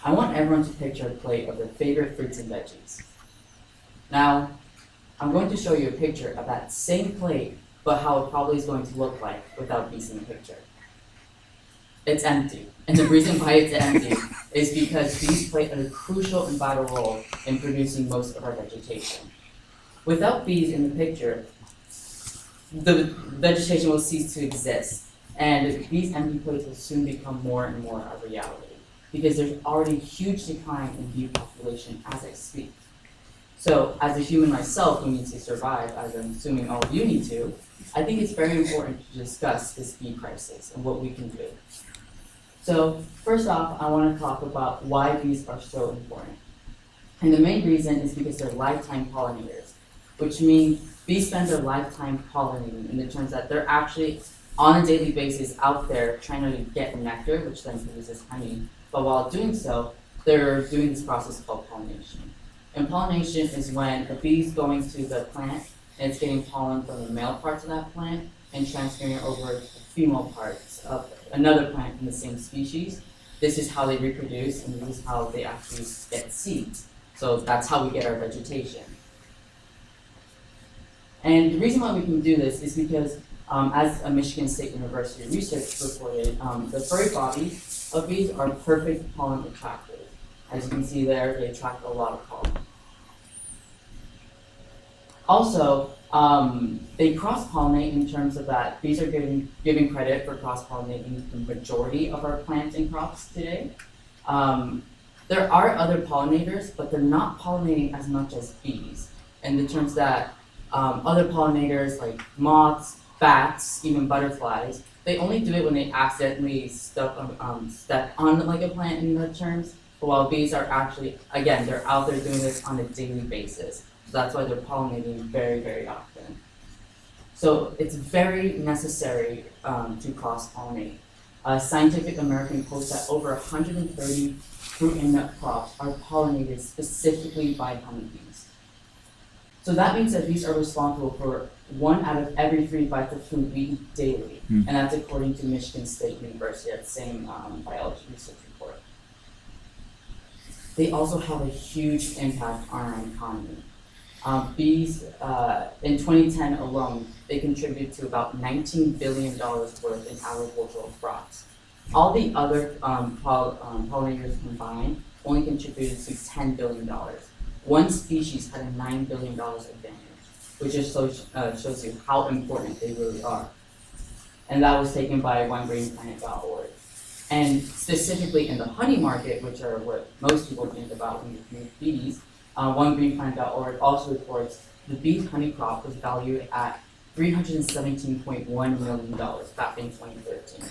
I want everyone to picture a plate of their favorite fruits and veggies. Now, I'm going to show you a picture of that same plate, but how it probably is going to look like without bees in the picture. It's empty. And the reason why it's empty is because bees play a crucial and vital role in producing most of our vegetation. Without bees in the picture, the vegetation will cease to exist. And these empty plates will soon become more and more a reality, because there's already a huge decline in bee population as I speak. So as a human myself who needs to survive, as I'm assuming all of you need to, I think it's very important to discuss this bee crisis and what we can do. So first off, I want to talk about why bees are so important. And the main reason is because they're lifetime pollinators, which means bees spend their lifetime pollinating in the terms that they're actually on a daily basis out there trying to get nectar, which then produces honey. But while doing so, they're doing this process called pollination. And pollination is when a bee is going to the plant and it's getting pollen from the male parts of that plant and transferring it over to the female parts of another plant from the same species. This is how they reproduce, and this is how they actually get seeds. So that's how we get our vegetation. And the reason why we can do this is because as a Michigan State University research reported, the furry bodies of bees are perfect pollen attractors. As you can see there, they attract a lot of pollen. Also, they cross-pollinate in terms of that bees are giving credit for cross-pollinating the majority of our plants and crops today. There are other pollinators, but they're not pollinating as much as bees, in the terms that other pollinators like moths, bats, even butterflies, they only do it when they accidentally step on like a plant in the terms, but while bees are actually, again, they're out there doing this on a daily basis. So that's why they're pollinating very, very often. So it's very necessary to cross-pollinate. Scientific American quotes that over 130 fruit and nut crops are pollinated specifically by honeybees. So that means that bees are responsible for 1 out of every 3 bites of food we eat daily, and that's according to Michigan State University, that same biology research report. They also have a huge impact on our economy. Bees, in 2010 alone, they contribute to about $19 billion worth in agricultural crops. All the other pollinators combined only contributed to $10 billion. One species had a $9 billion advantage, which just shows you how important they really are. And that was taken by OneGreenPlanet.org. And specifically in the honey market, which are what most people think about when you think bees, OneGreenPlanet.org also reports the bees honey crop was valued at $317.1 million back in 2013.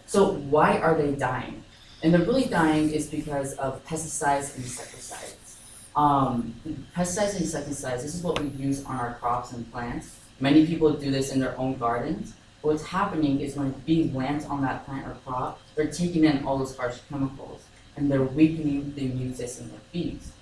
So why are they dying? And they're really dying is because of pesticides and insecticides. Pesticides and insecticides, this is what we use on our crops and plants. Many people do this in their own gardens. What's happening is when a bee lands on that plant or crop, they're taking in all those harsh chemicals, and they're weakening the immune system of bees.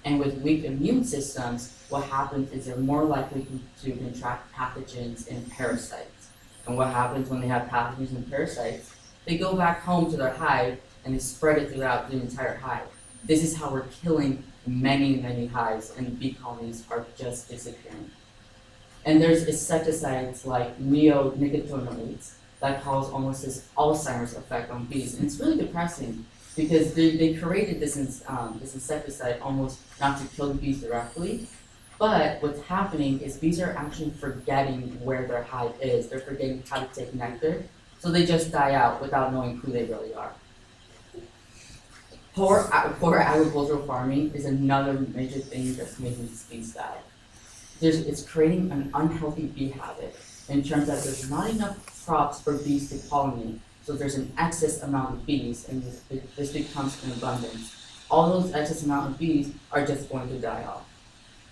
And with weak immune systems, what happens is they're more likely to contract pathogens and parasites. And what happens when they have pathogens and parasites? They go back home to their hive and they spread it throughout the entire hive. This is how we're killing many, many hives, and bee colonies are just disappearing. And there's insecticides like neonicotinoids that cause almost this Alzheimer's effect on bees. And it's really depressing because they created this insecticide almost not to kill the bees directly, but what's happening is bees are actually forgetting where their hive is. They're forgetting how to take nectar, so they just die out without knowing who they really are. Poor agricultural farming is another major thing that's making these bees die. It's creating an unhealthy bee habit in terms that there's not enough crops for bees to pollinate, so there's an excess amount of bees, and this becomes an abundance. All those excess amount of bees are just going to die off.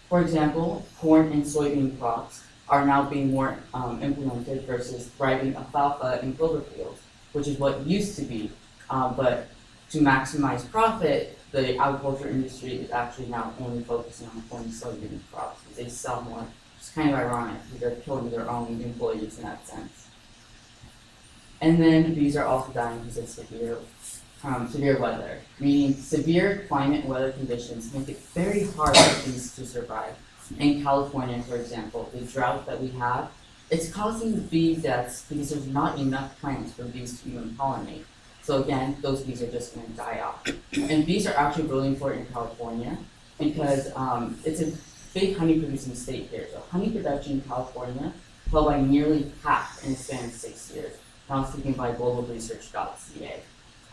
For example, corn and soybean crops are now being more implemented versus thriving alfalfa and clover fields, which is what used to be. But to maximize profit, the agriculture industry is actually now only focusing on corn and soybean crops because they sell more. It's kind of ironic because they're killing their own employees in that sense. And then bees are also dying because of severe severe weather, meaning severe climate and weather conditions make it very hard for bees to survive. In California, for example, the drought that we have, it's causing bee deaths because there's not enough plants for bees to even pollinate. So again, those bees are just going to die off. And bees are actually really important in California because it's a big honey producing state here. So honey production in California fell by nearly half in the span of 6 years. Now I'm speaking by globalresearch.ca.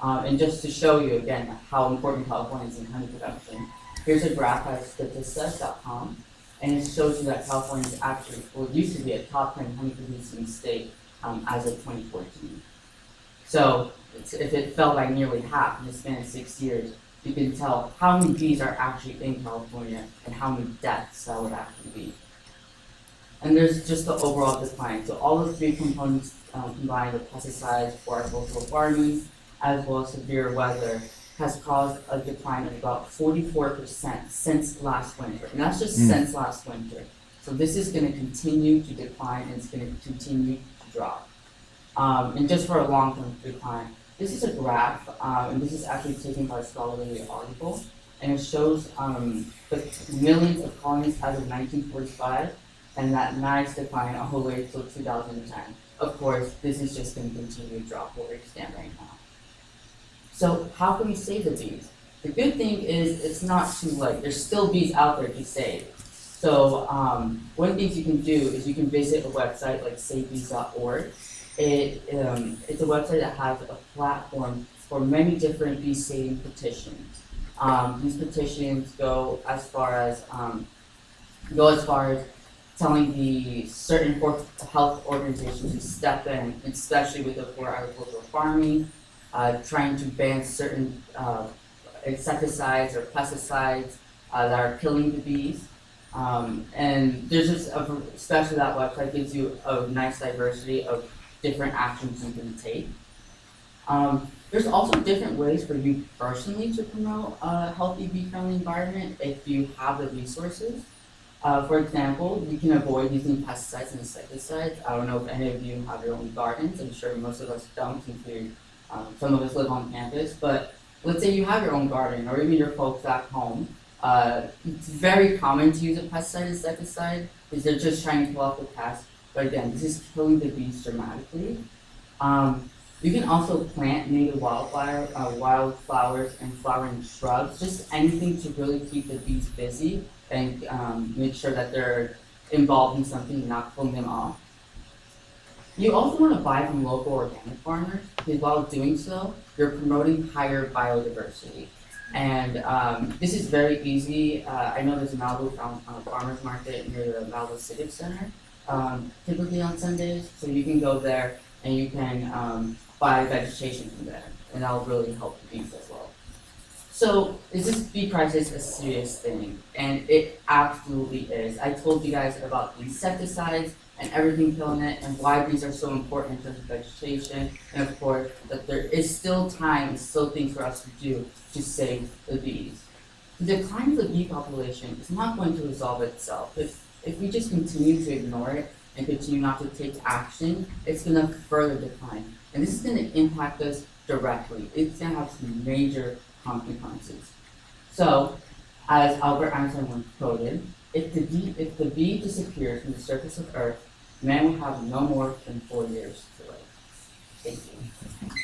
And just to show you again how important California is in honey production, here's a graph by statista.com, and it shows you that California is actually, well, it used to be a top 10 honey producing state as of 2014. So if it fell by nearly half in the span of 6 years, you can tell how many bees are actually in California and how many deaths that would actually be. And there's just the overall decline. So all the three components combined with pesticides, for agricultural farming, as well as severe weather, has caused a decline of about 44% since last winter. And that's just since last winter. So this is going to continue to decline and it's going to continue to drop. And just for a long-term decline, this is a graph, and this is actually taken by a scholarly article, and it shows the millions of colonies as of 1945, and that nice decline all the way till 2010. Of course, this is just going to continue to drop where we stand right now. So how can we save the bees? The good thing is it's not too late. There's still bees out there to save. So one of the things you can do is you can visit a website like savebees.org. It's a website that has a platform for many different bee saving petitions. These petitions go as far as telling the certain health organizations to step in, especially with the for agricultural farming, trying to ban certain insecticides or pesticides that are killing the bees. And there's just, especially that website gives you a nice diversity of different actions you can take. There's also different ways for you personally to promote a healthy bee-friendly environment if you have the resources. For example, you can avoid using pesticides and insecticides. I don't know if any of you have your own gardens. I'm sure most of us don't, since some of us live on campus. But let's say you have your own garden, or even your folks back home. It's very common to use a pesticide insecticide because they're just trying to kill off the pests. But again, this is killing the bees dramatically. You can also plant native wildflowers and flowering shrubs, just anything to really keep the bees busy and make sure that they're involved in something and not pulling them off. You also want to buy from local organic farmers, because while doing so, you're promoting higher biodiversity. And this is very easy. I know there's a Malibu farmers market near the Malibu Civic Center, typically on Sundays. So you can go there and you can buy vegetation from there, and that'll really help the bees as well. So is this bee crisis a serious thing? And it absolutely is. I told you guys about the insecticides and everything killing it, and why bees are so important in terms of vegetation, and of course that there is still time and still things for us to do to save the bees. The decline of the bee population is not going to resolve itself. If we just continue to ignore it and continue not to take action, it's going to further decline. And this is going to impact us directly. It's going to have some major consequences. So, as Albert Einstein once quoted, if the bee disappears from the surface of Earth, man will have no more than 4 years to live. Thank you.